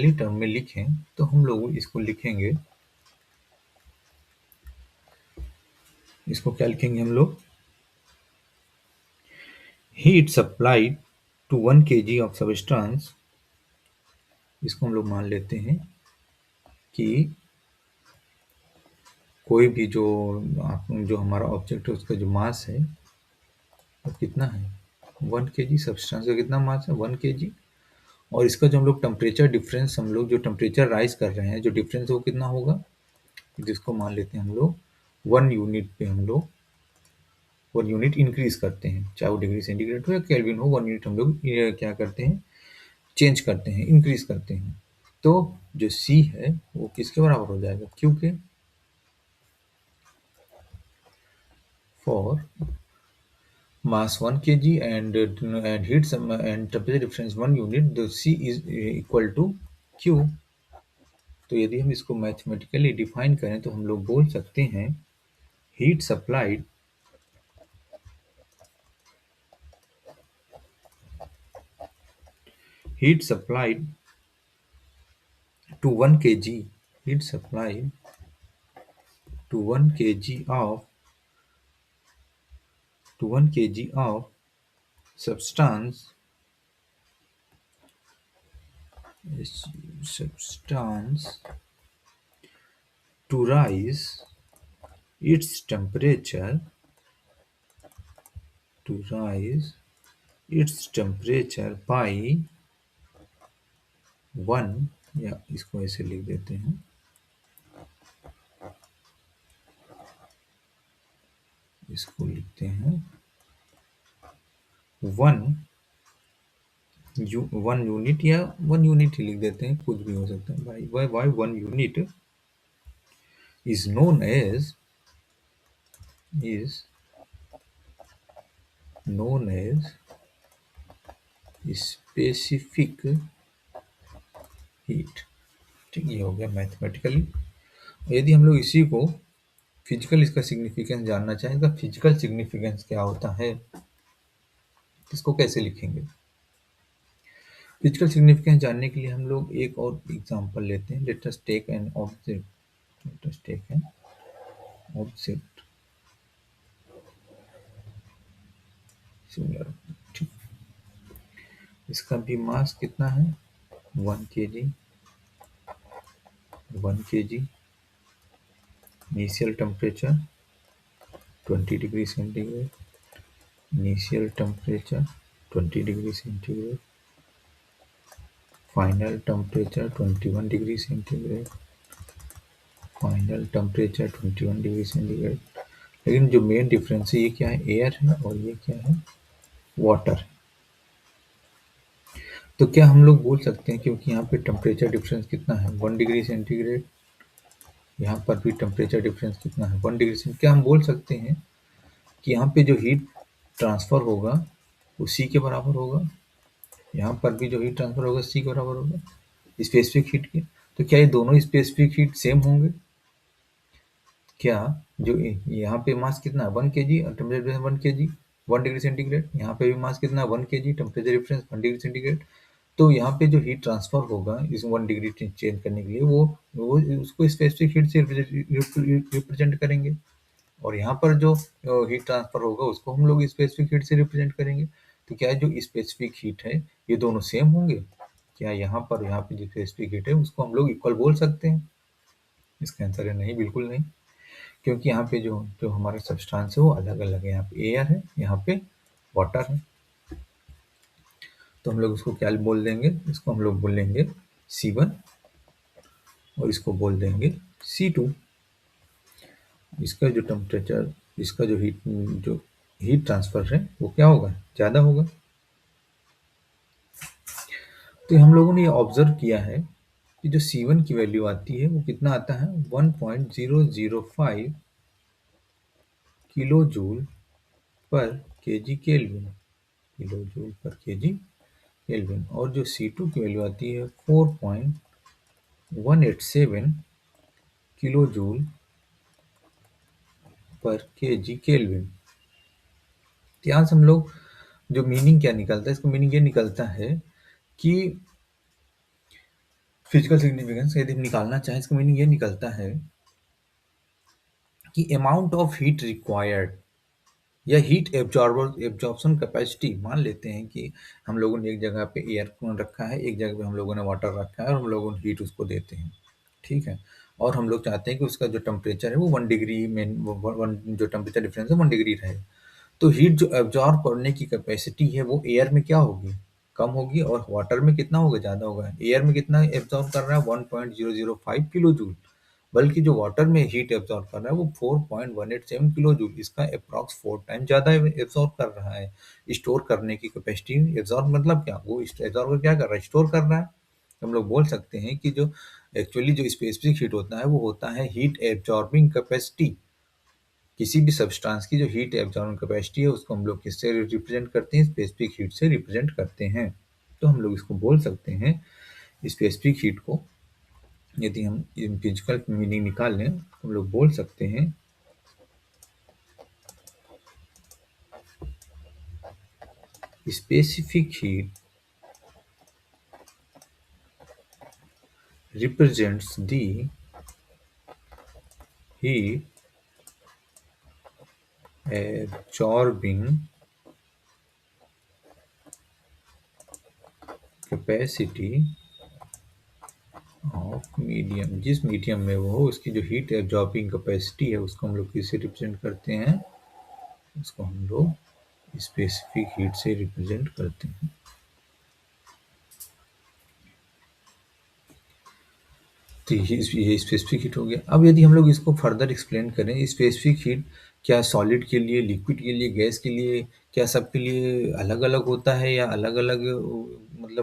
पहली टर्म में लिखें तो हम लोग इसको लिखेंगे, इसको क्या लिखेंगे हम लोग, heat supplied to 1 kg of substance. इसको हम लोग मान लेते हैं कि कोई भी जो हमारा ऑब्जेक्ट है उसका जो मास है वो कितना है, 1 kg। सब्सटेंस का कितना मास है, 1 kg। और इसका जो हम लोग टेम्परेचर डिफरेंस, हम लोग जो टेम्परेचर राइज कर रहे हैं, जो डिफरेंस है वो कितना होगा, जिसको मान लेते हैं हम लोग 1 यूनिट पे हम लोग 1 यूनिट इंक्रीज करते हैं, चाहे वो डिग्री सेंटीग्रेड हो या केल्विन हो, 1 यूनिट हम लोग ये क्या करते हैं, चेंज करते हैं, इंक्रीज करते हैं। तो जो सी है वो किसके बराबर हो जाएगा, क्यू के। For mass 1 kg and heat and temperature difference 1 unit, the C is equal to Q। तो यदि हम इसको मैथमेटिकली डिफाइन करें तो हम लोग बोल सकते हैं heat supplied heat supplied to 1 kg heat supplied to 1 kg of 1 kg of substance to rise its temperature by 1, या इसको ऐसे लिख देते हैं, इसको लिखते हैं 1 यूनिट, या 1 यूनिट ही लिख देते हैं, कुछ भी हो सकता है। By 1 unit is known as specific heat. ठीक, ये हो गया मैथमेटिकली। यदि हम लोग इसी को फिजिकल, इसका सिग्निफिकेंस जानना चाहें तो फिजिकल सिग्निफिकेंस क्या होता है, इसको कैसे लिखेंगे। फिजिकल सिग्निफिकेंस जानने के लिए हम लोग एक और एग्जांपल लेते हैं। Let us take an object similar. ठीक, इसका भी मास कितना है, 1 kg। 1 kg, initial temperature 20 degree centigrade, initial temperature 20 degree centigrade, final temperature 21 degree centigrade, final temperature 21 degree centigrade. लेकिन जो मेन डिफरेंस है, ये क्या है, एयर है, और ये क्या है, वाटर है। तो क्या हम लोग बोल सकते हैं, क्योंकि यहाँ पे टेम्परेचर डिफरेंस कितना है, 1 डिग्री सेंटीग्रेड, यहाँ पर भी टेम्परेचर डिफरेंस कितना है, 1 डिग्री सेंटीग्रेड, क्या हम बोल सकते हैं कि यहाँ पे जो हीट ट्रांसफर होगा वो सी के बराबर होगा, यहाँ पर भी जो हीट ट्रांसफर होगा सी के बराबर होगा स्पेसिफिक हीट के। तो क्या ये दोनों स्पेसिफिक हीट सेम होंगे, क्या जो यहाँ पे मास कितना है 1 kg और temperature difference 1 kg 1 degree centigrade, यहाँ पे भी मास कितना है 1 kg, temperature difference 1 degree centigrade. तो यहाँ पे जो हीट ट्रांसफर होगा इस 1 डिग्री चेंज करने के लिए, वो उसको स्पेसिफिक हीट से रिप्रेजेंट करेंगे, और यहाँ पर जो हीट ट्रांसफर होगा उसको हम लोग स्पेसिफिक हीट से रिप्रेजेंट करेंगे। तो क्या जो स्पेसिफिक हीट है ये दोनों सेम होंगे, क्या यहाँ पे जो स्पेसिफिक हीट है उसको हम लोग इक्वल बोल सकते हैं। इसका आंसर है नहीं, बिल्कुल नहीं, क्योंकि यहाँ पे जो जो हमारा सब्सटेंस है वो अलग अलग है, यहाँ पे एयर है, यहाँ पे वाटर है। तो हम लोग इसको क्या बोल देंगे, इसको हम लोग बोलेंगे C1 और इसको बोल देंगे C2। इसका जो टेम्परेचर, इसका जो हीट ट्रांसफर है वो क्या होगा, ज़्यादा होगा। तो हम लोगों ने ये ऑब्जर्व किया है कि जो C1 की वैल्यू आती है वो कितना आता है, 1.005 किलो जूल पर केजी केल्विन, किलो जूल पर केजी केल्विन। और जो C2 की वैल्यू आती है 4.187 किलो जूल पर केजी केल्विन। यहाँ से हम लोग जो मीनिंग क्या निकलता है, इसका मीनिंग ये निकलता है कि फिजिकल सिग्निफिकेंस यदि हम निकालना चाहें, इसका मीनिंग ये निकलता है कि अमाउंट ऑफ हीट रिक्वायर्ड या हीट एब्जॉर्प्शन कैपेसिटी। मान लेते हैं कि हम लोगों ने एक जगह पे एयर रखा है, एक जगह पे हम लोगों ने वाटर रखा है और हम लोगों ने हीट उसको देते हैं, ठीक है। और हम लोग चाहते हैं कि उसका जो टेम्परेचर है वो 1 डिग्री में जो टेम्परेचर डिफरेंस है 1 डिग्री रहे। तो हीट जो एब्जॉर्ब करने की कैपेसिटी है वो एयर में क्या होगी, कम होगी, और वाटर में कितना होगा, ज़्यादा होगा। एयर में कितना एब्जॉर्ब कर रहा है, 1.005 किलो जूल, बल्कि जो वाटर में हीट एब्जॉर्ब कर रहा है वो 4.187 किलो जूल, इसका अप्रॉक्स 4 टाइम ज़्यादा एब्जॉर्ब कर रहा है। स्टोर करने की कैपेसिटी, एब्जॉर्ब मतलब क्या, वो एब्जॉर्ब क्या कर रहा है, स्टोर कर रहा है। हम लोग बोल सकते हैं कि जो एक्चुअली जो स्पेसिफिक हीट होता है वो होता है हीट एब्जॉर्बिंग कैपेसिटी। किसी भी सब्सटेंस की जो हीट एब्जॉर्बिंग कैपेसिटी है उसको हम लोग किससे रिप्रेजेंट करते हैं, स्पेसिफिक हीट से रिप्रेजेंट करते हैं। तो हम लोग इसको बोल सकते हैं, स्पेसिफिक हीट को यदि हम फिजिकल मीनिंग निकाल लें तो हम लोग बोल सकते हैं specific heat represents the heat absorbing capacity of medium. जिस मीडियम में वो हो उसकी जो हीट एब्जॉर्बिंग कैपेसिटी है उसको हम लोग किससे रिप्रेजेंट करते हैं, उसको हम लोग स्पेसिफिक हीट से रिप्रेजेंट करते हैं। तो ये स्पेसिफिक हीट हो गया। अब यदि हम लोग इसको फर्दर एक्सप्लेन करें, स्पेसिफिक हीट क्या सॉलिड के लिए, लिक्विड के लिए, गैस के लिए, क्या सबके लिए अलग अलग होता है या अलग अलग